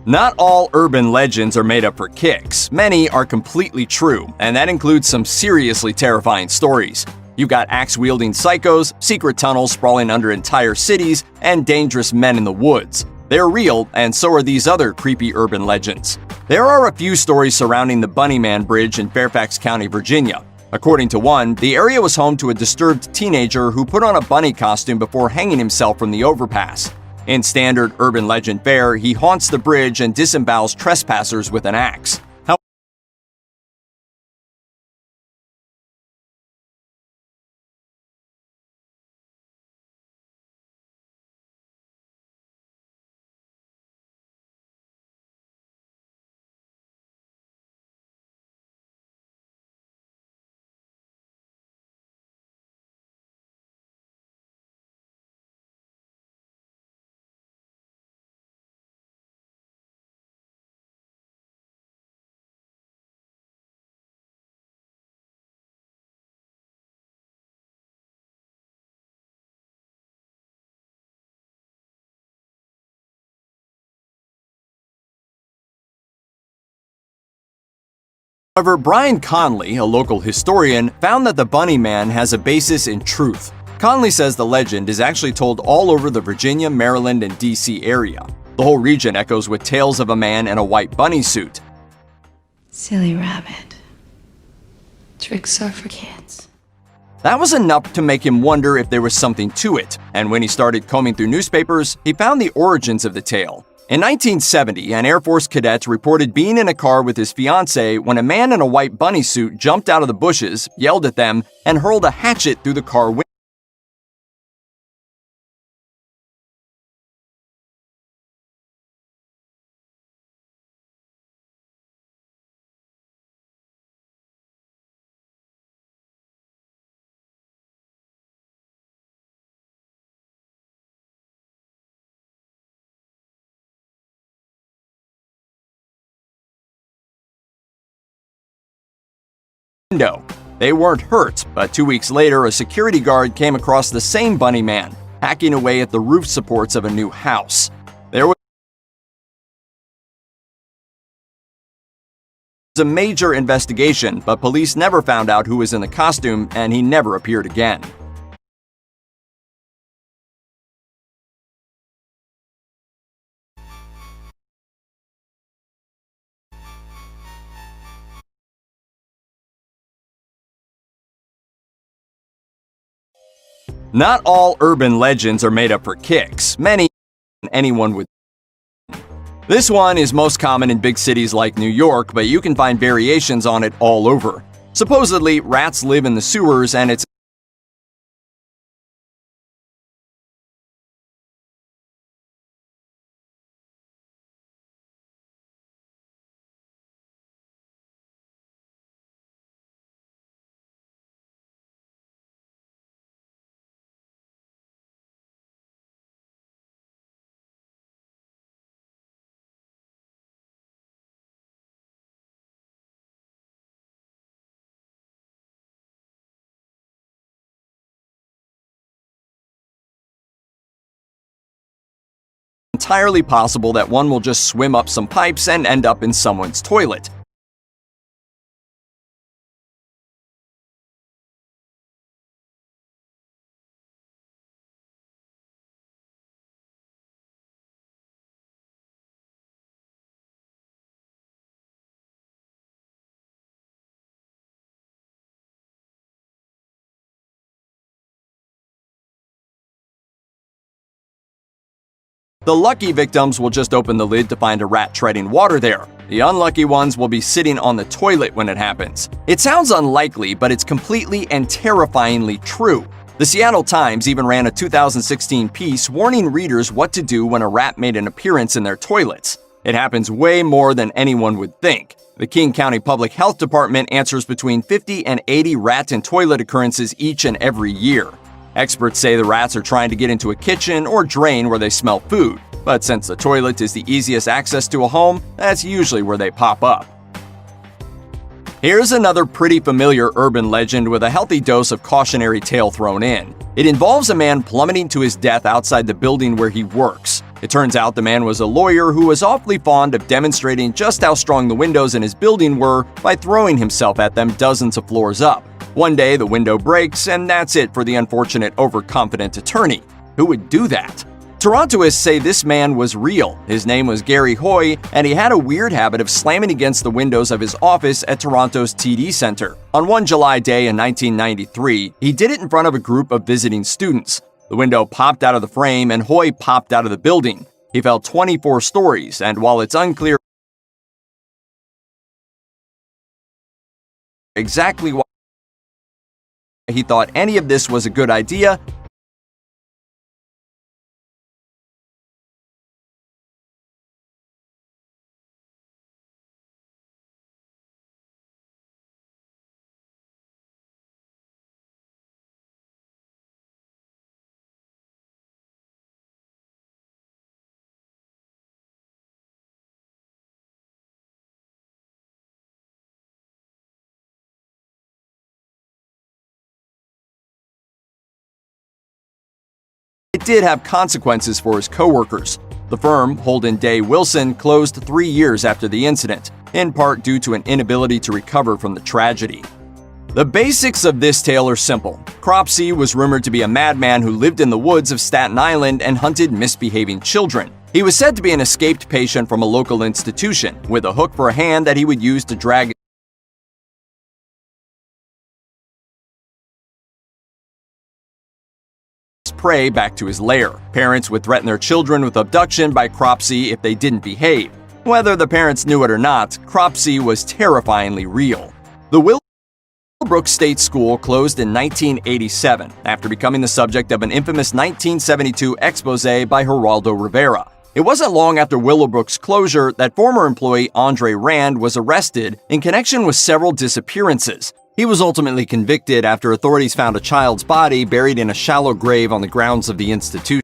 Not all urban legends are made up for kicks. Many are completely true, and that includes some seriously terrifying stories. You've got axe-wielding psychos, secret tunnels sprawling under entire cities, and dangerous men in the woods. They're real, and so are these other creepy urban legends. There are a few stories surrounding the Bunny Man Bridge in Fairfax County, Virginia. According to one, the area was home to a disturbed teenager who put on a bunny costume before hanging himself from the overpass. In standard urban legend fare, he haunts the bridge and disembowels trespassers with an axe. However, Brian Conley, a local historian, found that the Bunny Man has a basis in truth. Conley says the legend is actually told all over the Virginia, Maryland, and D.C. area. The whole region echoes with tales of a man in a white bunny suit. Silly rabbit. Tricks are for kids. That was enough to make him wonder if there was something to it, and when he started combing through newspapers, he found the origins of the tale. In 1970, an Air Force cadet reported being in a car with his fiancée when a man in a white bunny suit jumped out of the bushes, yelled at them, and hurled a hatchet through the car window. They weren't hurt, but 2 weeks later, a security guard came across the same bunny man, hacking away at the roof supports of a new house. There was a major investigation, but police never found out who was in the costume, and he never appeared again. Not all urban legends are made up for kicks. Many anyone would. This one is most common in big cities like New York, but you can find variations on it all over. Supposedly, rats live in the sewers, and it's entirely possible that one will just swim up some pipes and end up in someone's toilet. The lucky victims will just open the lid to find a rat treading water there. The unlucky ones will be sitting on the toilet when it happens. It sounds unlikely, but it's completely and terrifyingly true. The Seattle Times even ran a 2016 piece warning readers what to do when a rat made an appearance in their toilets. It happens way more than anyone would think. The King County Public Health Department answers between 50 and 80 rat and toilet occurrences each and every year. Experts say the rats are trying to get into a kitchen or drain where they smell food, but since the toilet is the easiest access to a home, that's usually where they pop up. Here's another pretty familiar urban legend with a healthy dose of cautionary tale thrown in. It involves a man plummeting to his death outside the building where he works. It turns out the man was a lawyer who was awfully fond of demonstrating just how strong the windows in his building were by throwing himself at them dozens of floors up. One day, the window breaks, and that's it for the unfortunate overconfident attorney. Who would do that? Torontoists say this man was real. His name was Gary Hoy, and he had a weird habit of slamming against the windows of his office at Toronto's TD Centre. On one July day in 1993, he did it in front of a group of visiting students. The window popped out of the frame, and Hoy popped out of the building. He fell 24 stories, and while it's unclear exactly why he thought any of this was a good idea, it did have consequences for his coworkers. The firm, Holden Day Wilson, closed 3 years after the incident, in part due to an inability to recover from the tragedy. The basics of this tale are simple. Cropsey was rumored to be a madman who lived in the woods of Staten Island and hunted misbehaving children. He was said to be an escaped patient from a local institution, with a hook for a hand that he would use to drag prey back to his lair. Parents would threaten their children with abduction by Cropsey if they didn't behave. Whether the parents knew it or not, Cropsey was terrifyingly real. The Willowbrook State School closed in 1987 after becoming the subject of an infamous 1972 expose by Geraldo Rivera. It wasn't long after Willowbrook's closure that former employee Andre Rand was arrested in connection with several disappearances. He was ultimately convicted after authorities found a child's body buried in a shallow grave on the grounds of the institution.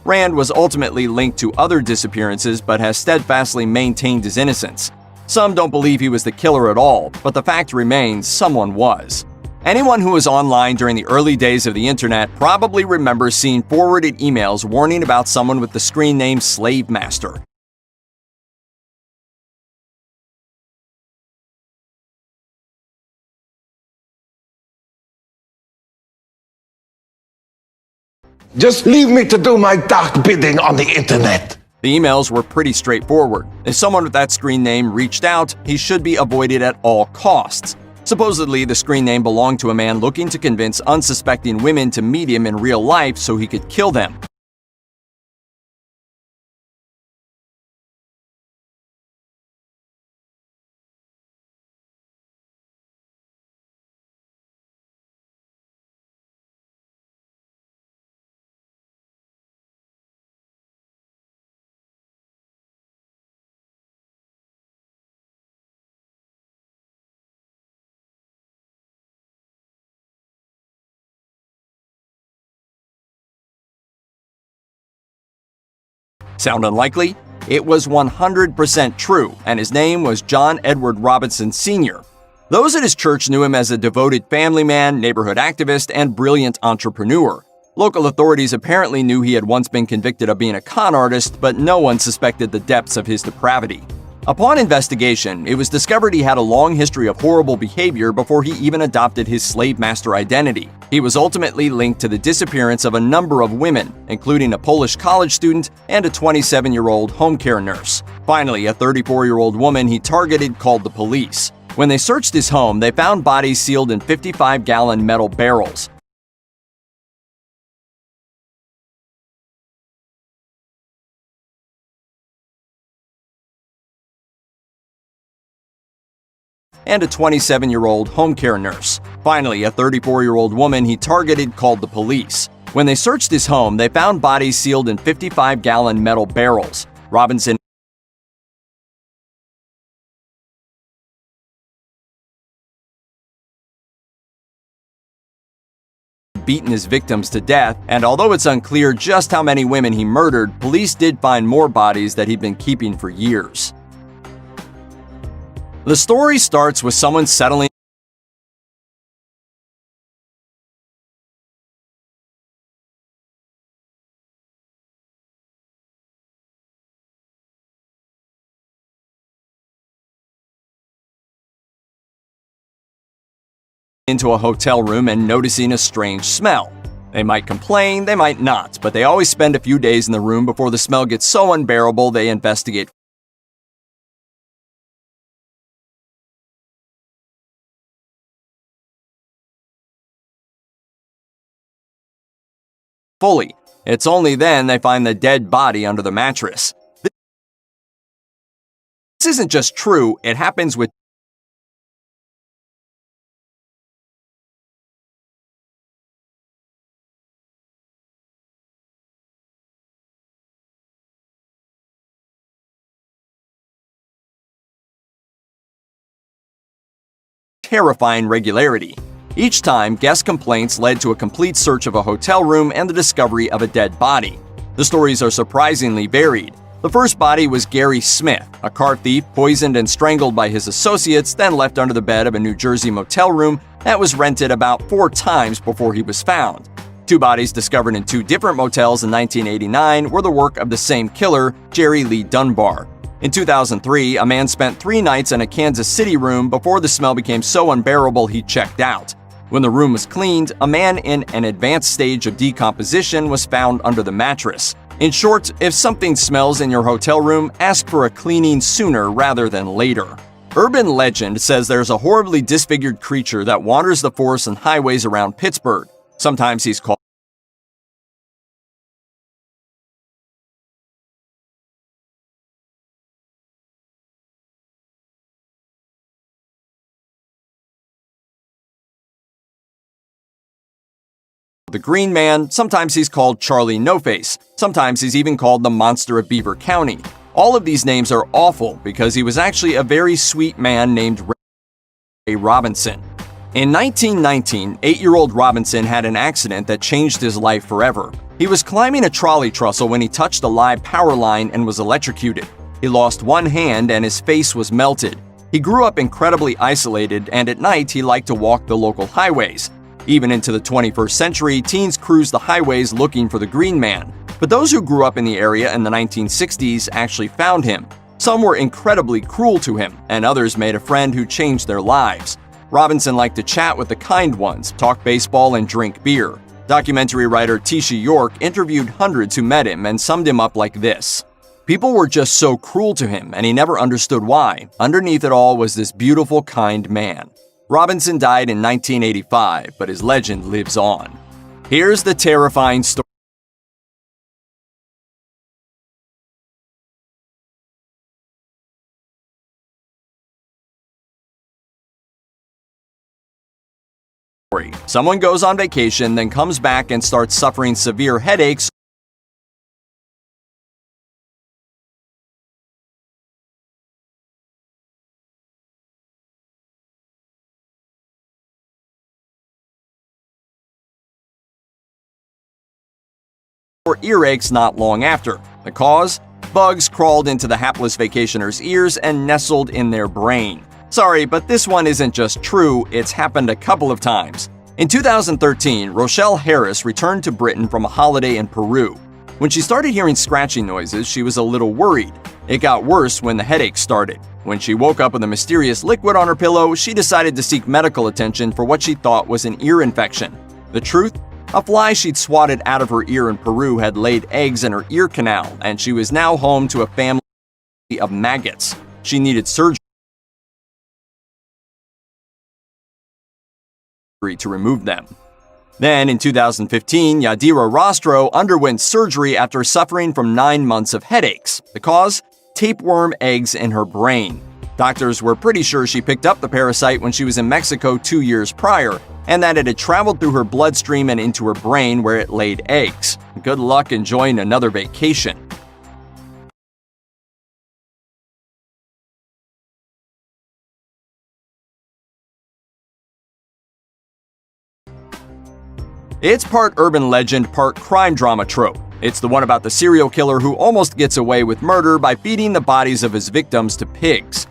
Rand was ultimately linked to other disappearances but has steadfastly maintained his innocence. Some don't believe he was the killer at all, but the fact remains someone was. Anyone who was online during the early days of the internet probably remembers seeing forwarded emails warning about someone with the screen name Slave Master. Just leave me to do my dark bidding on the internet. The emails were pretty straightforward. If someone with that screen name reached out, he should be avoided at all costs. Supposedly, the screen name belonged to a man looking to convince unsuspecting women to meet him in real life so he could kill them. Sound unlikely? It was 100% true, and his name was John Edward Robinson Sr. Those at his church knew him as a devoted family man, neighborhood activist, and brilliant entrepreneur. Local authorities apparently knew he had once been convicted of being a con artist, but no one suspected the depths of his depravity. Upon investigation, it was discovered he had a long history of horrible behavior before he even adopted his slave master identity. He was ultimately linked to the disappearance of a number of women, including a Polish college student and a 27-year-old home care nurse. Finally, a 34-year-old woman he targeted called the police. When they searched his home, they found bodies sealed in 55-gallon metal barrels. And a 27-year-old home care nurse. Finally, a 34-year-old woman he targeted called the police. When they searched his home, they found bodies sealed in 55-gallon metal barrels. Robinson beaten his victims to death, and although it's unclear just how many women he murdered, police did find more bodies that he'd been keeping for years. The story starts with someone settling into a hotel room and noticing a strange smell. They might complain, they might not, but they always spend a few days in the room before the smell gets so unbearable they investigate fully. It's only then they find the dead body under the mattress. This isn't just true, it happens with terrifying regularity. Each time, guest complaints led to a complete search of a hotel room and the discovery of a dead body. The stories are surprisingly varied. The first body was Gary Smith, a car thief poisoned and strangled by his associates, then left under the bed of a New Jersey motel room that was rented about 4 times before he was found. 2 bodies discovered in 2 different motels in 1989 were the work of the same killer, Jerry Lee Dunbar. In 2003, a man spent 3 nights in a Kansas City room before the smell became so unbearable he checked out. When the room was cleaned, a man in an advanced stage of decomposition was found under the mattress. In short, if something smells in your hotel room, ask for a cleaning sooner rather than later. Urban legend says there's a horribly disfigured creature that wanders the forests and highways around Pittsburgh. Sometimes he's called the Green Man, sometimes he's called Charlie No Face, sometimes he's even called the Monster of Beaver County. All of these names are awful because he was actually a very sweet man named Ray Robinson. In 1919, 8-year-old Robinson had an accident that changed his life forever. He was climbing a trolley trestle when he touched a live power line and was electrocuted. He lost one hand and his face was melted. He grew up incredibly isolated, and at night he liked to walk the local highways. Even into the 21st century, teens cruise the highways looking for the Green Man. But those who grew up in the area in the 1960s actually found him. Some were incredibly cruel to him, and others made a friend who changed their lives. Robinson liked to chat with the kind ones, talk baseball, and drink beer. Documentary writer Tisha York interviewed hundreds who met him and summed him up like this: "People were just so cruel to him, and he never understood why. Underneath it all was this beautiful, kind man." Robinson died in 1985, but his legend lives on. Here's the terrifying story. Someone goes on vacation, then comes back and starts suffering severe headaches or earaches not long after. The cause? Bugs crawled into the hapless vacationer's ears and nestled in their brain. Sorry, but this one isn't just true, it's happened a couple of times. In 2013, Rochelle Harris returned to Britain from a holiday in Peru. When she started hearing scratching noises, she was a little worried. It got worse when the headache started. When she woke up with a mysterious liquid on her pillow, she decided to seek medical attention for what she thought was an ear infection. The truth? A fly she'd swatted out of her ear in Peru had laid eggs in her ear canal, and she was now home to a family of maggots. She needed surgery to remove them. Then, in 2015, Yadira Rostro underwent surgery after suffering from 9 months of headaches. The cause? Tapeworm eggs in her brain. Doctors were pretty sure she picked up the parasite when she was in Mexico 2 years prior, and that it had traveled through her bloodstream and into her brain where it laid eggs. Good luck enjoying another vacation. It's part urban legend, part crime drama trope. It's the one about the serial killer who almost gets away with murder by feeding the bodies of his victims to pigs.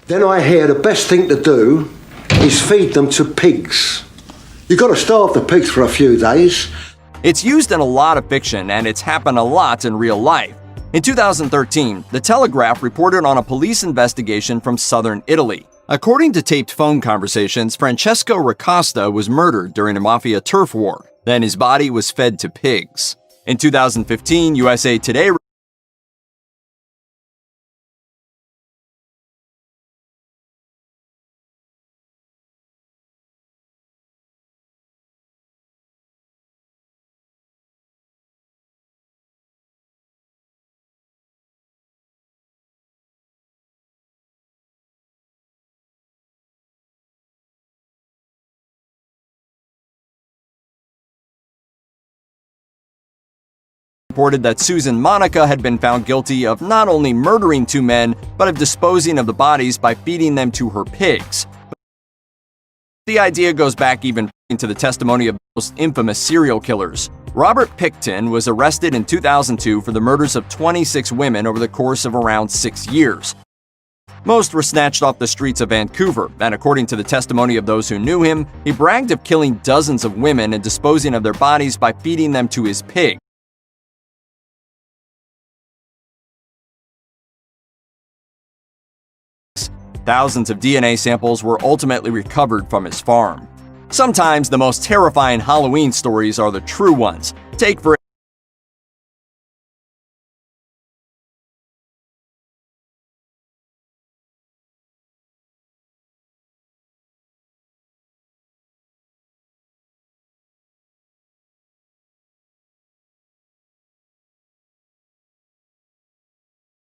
Then I hear the best thing to do is feed them to pigs. You've got to starve the pigs for a few days. It's used in a lot of fiction, and it's happened a lot in real life. In 2013, The Telegraph reported on a police investigation from southern Italy. According to taped phone conversations, Francesco Ricosta was murdered during a mafia turf war. Then his body was fed to pigs. In 2015, USA Today reported that Susan Monica had been found guilty of not only murdering two men, but of disposing of the bodies by feeding them to her pigs. The idea goes back even to the testimony of the most infamous serial killers. Robert Pickton was arrested in 2002 for the murders of 26 women over the course of around 6 years. Most were snatched off the streets of Vancouver, and according to the testimony of those who knew him, he bragged of killing dozens of women and disposing of their bodies by feeding them to his pigs. Thousands of DNA samples were ultimately recovered from his farm. Sometimes the most terrifying Halloween stories are the true ones. Take for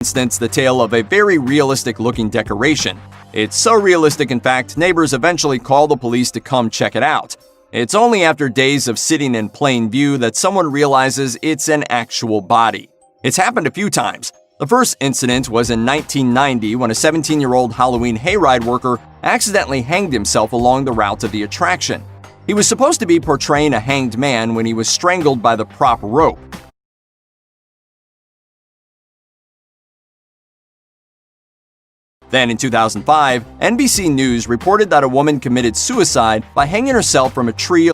instance the tale of a very realistic-looking decoration. It's so realistic, in fact, neighbors eventually call the police to come check it out. It's only after days of sitting in plain view that someone realizes it's an actual body. It's happened a few times. The first incident was in 1990 when a 17-year-old Halloween hayride worker accidentally hanged himself along the route of the attraction. He was supposed to be portraying a hanged man when he was strangled by the prop rope. Then in 2005, NBC News reported that a woman committed suicide by hanging herself from a tree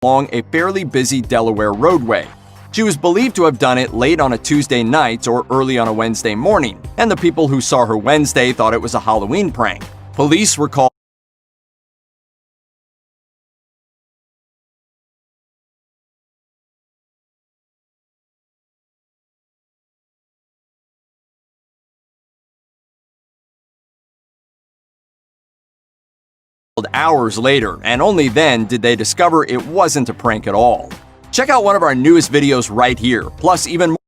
along a fairly busy Delaware roadway. She was believed to have done it late on a Tuesday night or early on a Wednesday morning, and the people who saw her Wednesday thought it was a Halloween prank. Police were called hours later, and only then did they discover it wasn't a prank at all. Check out one of our newest videos right here, plus even more